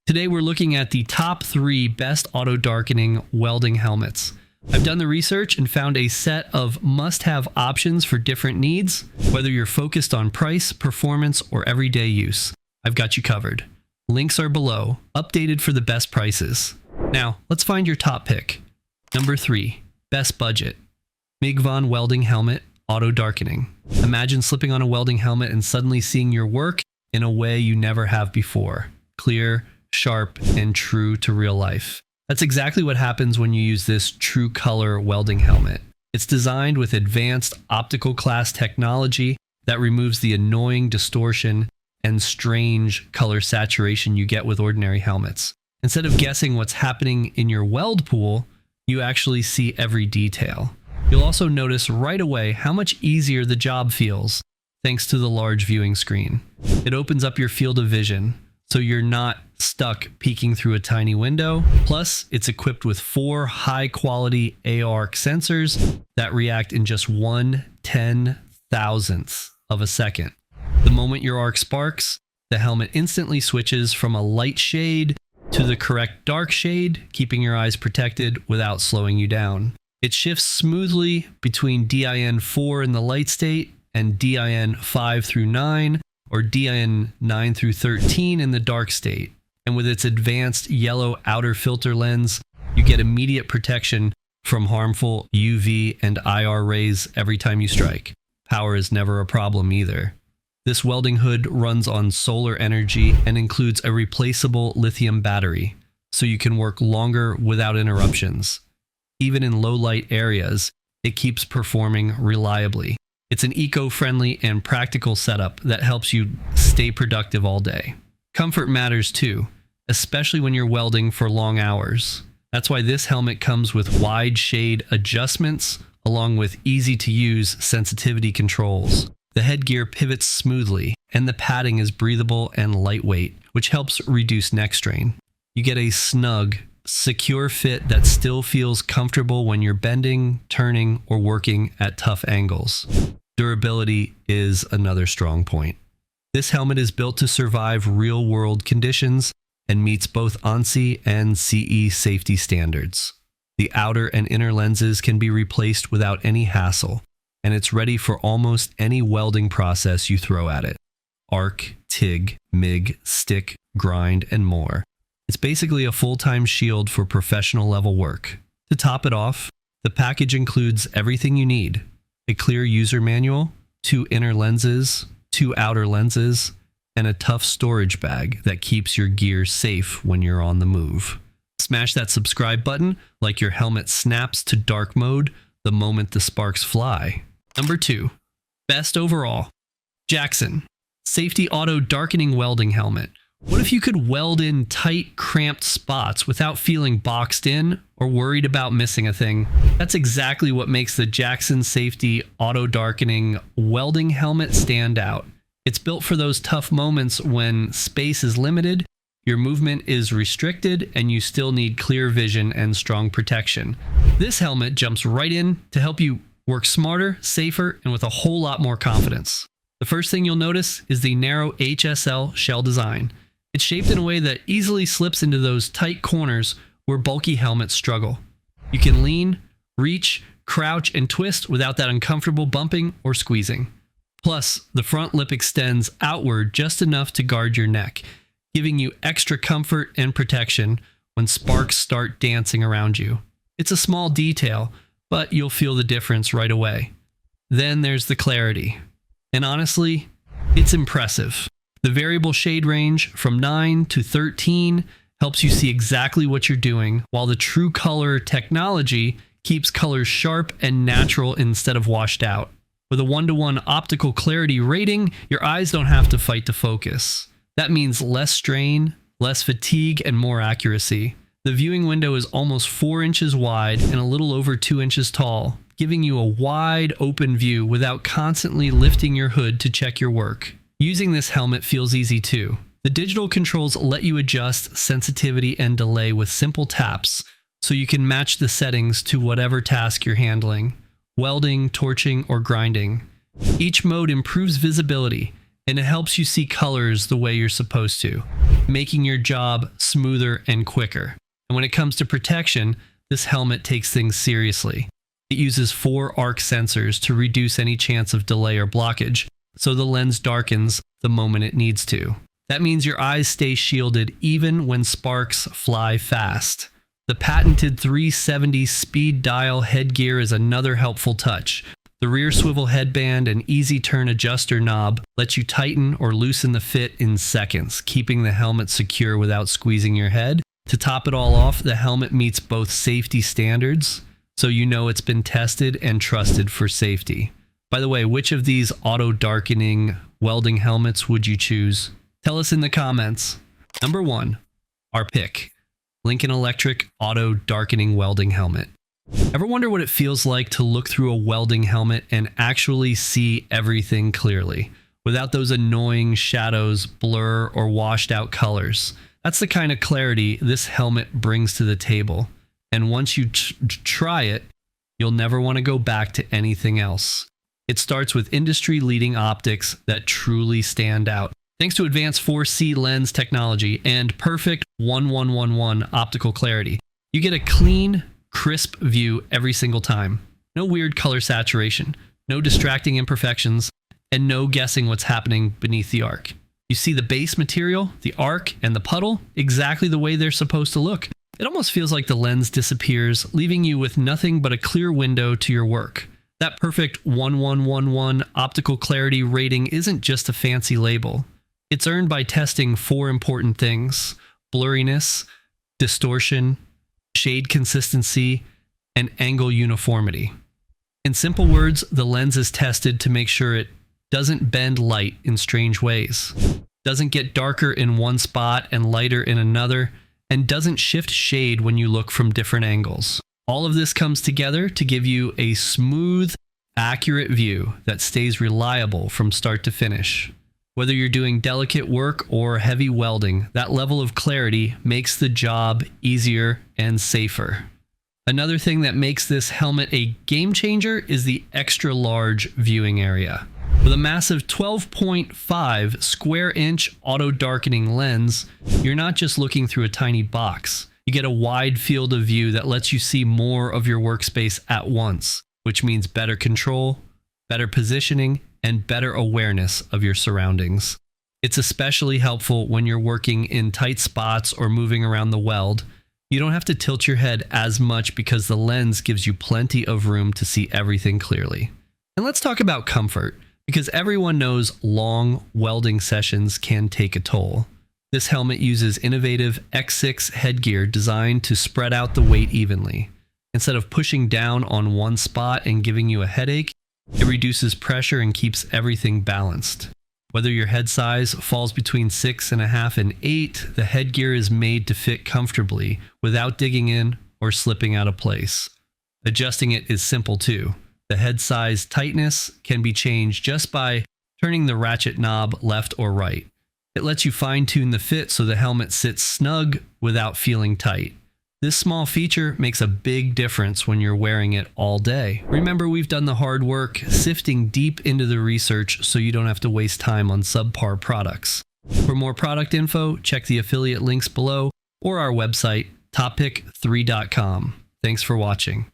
Today we're looking at the top 3 best auto darkening welding helmets. I've done the research and found a set of must-have options for different needs, whether you're focused on price, performance, or everyday use. I've got you covered. Links are below, updated for the best prices. Now, let's find your top pick. Number 3, best budget. Migvan Welding Helmet, Auto Darkening. Imagine slipping on a welding helmet and suddenly seeing your work in a way you never have before. Clear, sharp, and true to real life. That's exactly what happens when you use this true color welding helmet. It's designed with advanced optical class technology that removes the annoying distortion and strange color saturation you get with ordinary helmets. Instead of guessing what's happening in your weld pool, you actually see every detail. You'll also notice right away how much easier the job feels thanks to the large viewing screen. It opens up your field of vision, so you're not stuck peeking through a tiny window. Plus, it's equipped with 4 high-quality ARC sensors that react in just 1/10,000th of a second. The moment your arc sparks, the helmet instantly switches from a light shade to the correct dark shade, keeping your eyes protected without slowing you down. It shifts smoothly between DIN 4 in the light state and DIN 5 through 9, or DIN 9 through 13 in the dark state. And with its advanced yellow outer filter lens, you get immediate protection from harmful UV and IR rays every time you strike. Power is never a problem either. This welding hood runs on solar energy and includes a replaceable lithium battery, so you can work longer without interruptions. Even in low light areas, it keeps performing reliably. It's an eco-friendly and practical setup that helps you stay productive all day. Comfort matters too, especially when you're welding for long hours. That's why this helmet comes with wide shade adjustments along with easy-to-use sensitivity controls. The headgear pivots smoothly, and the padding is breathable and lightweight, which helps reduce neck strain. You get a snug, secure fit that still feels comfortable when you're bending, turning, or working at tough angles. Durability is another strong point. This helmet is built to survive real-world conditions and meets both ANSI and CE safety standards. The outer and inner lenses can be replaced without any hassle, and it's ready for almost any welding process you throw at it. Arc, TIG, MIG, stick, grind, and more. It's basically a full-time shield for professional level work. To top it off, the package includes everything you need: a clear user manual, 2 inner lenses, 2 outer lenses, and a tough storage bag that keeps your gear safe when you're on the move. Smash that subscribe button like your helmet snaps to dark mode the moment the sparks fly. Number 2, best overall, Jackson Safety Auto Darkening Welding Helmet. What if you could weld in tight, cramped spots without feeling boxed in or worried about missing a thing? That's exactly what makes the Jackson Safety Auto Darkening Welding Helmet stand out. It's built for those tough moments when space is limited, your movement is restricted, and you still need clear vision and strong protection. This helmet jumps right in to help you work smarter, safer, and with a whole lot more confidence. The first thing you'll notice is the narrow HSL shell design. It's shaped in a way that easily slips into those tight corners where bulky helmets struggle. You can lean, reach, crouch, and twist without that uncomfortable bumping or squeezing. Plus, the front lip extends outward just enough to guard your neck, giving you extra comfort and protection when sparks start dancing around you. It's a small detail, but you'll feel the difference right away. Then there's the clarity. And honestly, it's impressive. The variable shade range from 9 to 13 helps you see exactly what you're doing, while the true color technology keeps colors sharp and natural instead of washed out. With a 1:1 optical clarity rating, your eyes don't have to fight to focus. That means less strain, less fatigue, and more accuracy. The viewing window is almost 4 inches wide and a little over 2 inches tall, giving you a wide open view without constantly lifting your hood to check your work. Using this helmet feels easy too. The digital controls let you adjust sensitivity and delay with simple taps, so you can match the settings to whatever task you're handling: welding, torching, or grinding. Each mode improves visibility, and it helps you see colors the way you're supposed to, making your job smoother and quicker. And when it comes to protection, this helmet takes things seriously. It uses 4 arc sensors to reduce any chance of delay or blockage, so the lens darkens the moment it needs to. That means your eyes stay shielded even when sparks fly fast. The patented 370 speed dial headgear is another helpful touch. The rear swivel headband and easy turn adjuster knob lets you tighten or loosen the fit in seconds, keeping the helmet secure without squeezing your head. To top it all off, the helmet meets both safety standards, so you know it's been tested and trusted for safety. By the way, which of these Auto Darkening Welding Helmets would you choose? Tell us in the comments. Number 1, our pick, Lincoln Electric Auto Darkening Welding Helmet. Ever wonder what it feels like to look through a welding helmet and actually see everything clearly, without those annoying shadows, blur, or washed out colors? That's the kind of clarity this helmet brings to the table. And once you try it, you'll never want to go back to anything else. It starts with industry-leading optics that truly stand out. Thanks to advanced 4C lens technology and perfect 1111 optical clarity, you get a clean, crisp view every single time. No weird color saturation, no distracting imperfections, and no guessing what's happening beneath the arc. You see the base material, the arc, and the puddle exactly the way they're supposed to look. It almost feels like the lens disappears, leaving you with nothing but a clear window to your work. That perfect 1111 optical clarity rating isn't just a fancy label. It's earned by testing 4 important things: blurriness, distortion, shade consistency, and angle uniformity. In simple words, the lens is tested to make sure it doesn't bend light in strange ways, doesn't get darker in one spot and lighter in another, and doesn't shift shade when you look from different angles. All of this comes together to give you a smooth, accurate view that stays reliable from start to finish. Whether you're doing delicate work or heavy welding, that level of clarity makes the job easier and safer. Another thing that makes this helmet a game changer is the extra large viewing area. With a massive 12.5 square inch auto darkening lens, you're not just looking through a tiny box. You get a wide field of view that lets you see more of your workspace at once, which means better control, better positioning, and better awareness of your surroundings. It's especially helpful when you're working in tight spots or moving around the weld. You don't have to tilt your head as much because the lens gives you plenty of room to see everything clearly. And let's talk about comfort, because everyone knows long welding sessions can take a toll. This helmet uses innovative X6 headgear designed to spread out the weight evenly. Instead of pushing down on one spot and giving you a headache, it reduces pressure and keeps everything balanced. Whether your head size falls between 6.5 and 8, the headgear is made to fit comfortably without digging in or slipping out of place. Adjusting it is simple too. The head size tightness can be changed just by turning the ratchet knob left or right. It lets you fine-tune the fit so the helmet sits snug without feeling tight. This small feature makes a big difference when you're wearing it all day. Remember, we've done the hard work sifting deep into the research so you don't have to waste time on subpar products. For more product info, check the affiliate links below or our website, toppick3.com. Thanks for watching.